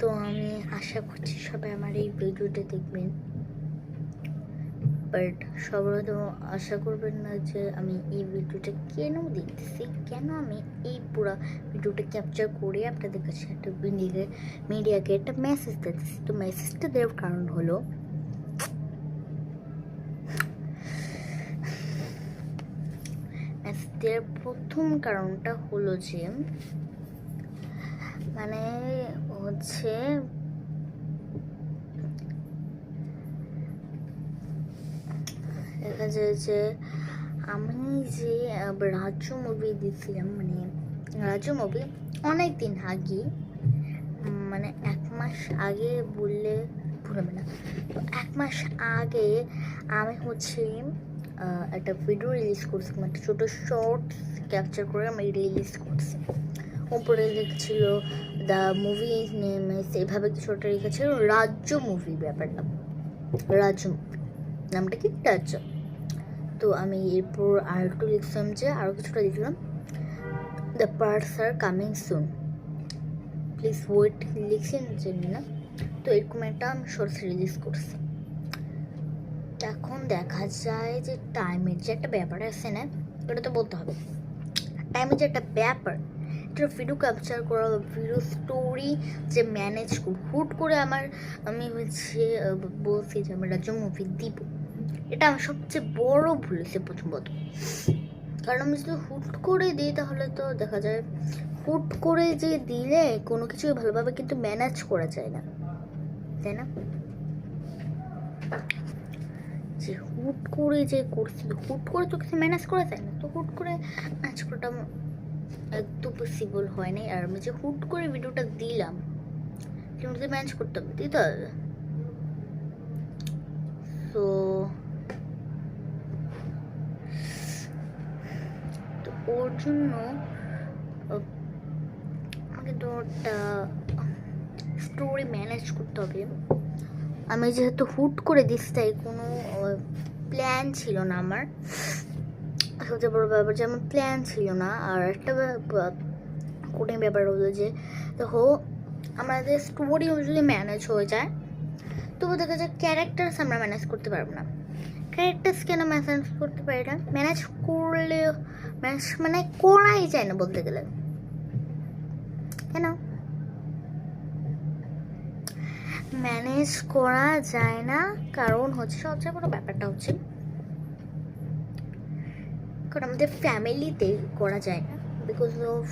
তো আমি আশা করছি সবাই আমার এই ভিডিওটা দেখবেন, বাট সবাই তো আশা করবেন না যে আমি এই ভিডিওটা কেন দেখতেছি, কেন আমি এই পুরো ভিডিওটা ক্যাপচার করে আপনাদের কাছে একটা মিডিয়াকে একটা মেসেজ দিতেছি। তো মেসেজটা দেওয়ার কারণ হলো, মেসেজ দেওয়ার প্রথম কারণটা হলো যে মানে হচ্ছে দেখা যায় যে আমি যে রাজ্য মুভি দিয়েছিলাম, মানে রাজ্য মুভি অনেক দিন আগে, মানে 1 মাস আগে বললে ভুল হবে না, তো 1 মাস আগে আমি হচ্ছে একটা ভিডিও রিলিজ করছি, একটা ছোটো শর্টস ক্যাপচার করে আমি রিলিজ করছি। উপরে লিখছিল দ্য মুভি নেম এভাবে কিছু একটা লিখেছিল রাজ্য মুভি, ব্যাপারটা রাজ্য মুভি, নামটা কি রাজ্য। তো আমি এরপর আর একটু লিখলাম যে আরও কিছুটা লিখলাম, the parts are coming soon, please wait, লিখছেন জানি না। তো এরকম একটা আমি শর্টস রিলিজ করছি। এখন দেখা যায় যে টাইমের যে একটা ব্যাপার আছে না, ওটা তো বলতে হবে। টাইমের যে একটা ব্যাপার, একটা ভিডিও ক্যাপচার করা, ভিডিও স্টোরি যে ম্যানেজ করব, হুট করে আমি হচ্ছে বলছি যে আমি রাজ্য মুভি দিব, এটা আমার সবচেয়ে বড় ভুল হয়েছে প্রথমত। কারণ আমি যদি হুট করে দিই তাহলে তো দেখা যায় হুট করে যে দিলে কোনো কিছুই ভালোভাবে কিন্তু ম্যানেজ করা যায় না, তাই না? যে হুট করে যে করছি, হুট করে তো কিছু ম্যানেজ করা যায় না, তো হুট করে ম্যানেজ করাটা একদম পসিবল হয় নাই। আর আমি যে হুট করে ভিডিওটা দিলাম, কিন্তু ম্যানেজ করতে হবে, দিতে হবে। তো ওর জন্য আমাকে তো একটা স্টোরি ম্যানেজ করতে হবে। আমি যেহেতু হুট করে দিচ্ছি, তাই কোনো প্ল্যান ছিল না আমার, সবচেয়ে বড় ব্যাপার যে আমার প্ল্যান ছিল না। আর একটা কঠিন ব্যাপার হলো যে দেখো, আমাদের স্টোরি যদি ম্যানেজ হয়ে যায়, তবু দেখা যায় ক্যারেক্টার্স আমরা ম্যানেজ করতে পারবো না। ক্যারেক্টার্স কেন ম্যানেজ করতে পারি না? ম্যানেজ করলে মানে করাই যায় না বলতে গেলে। কেন ম্যানেজ করা যায় না? কারণ হচ্ছে সবচেয়ে বড় ব্যাপারটা হচ্ছে, কারণ আমাদের ফ্যামিলিতে করা যায় না, বিকজ অফ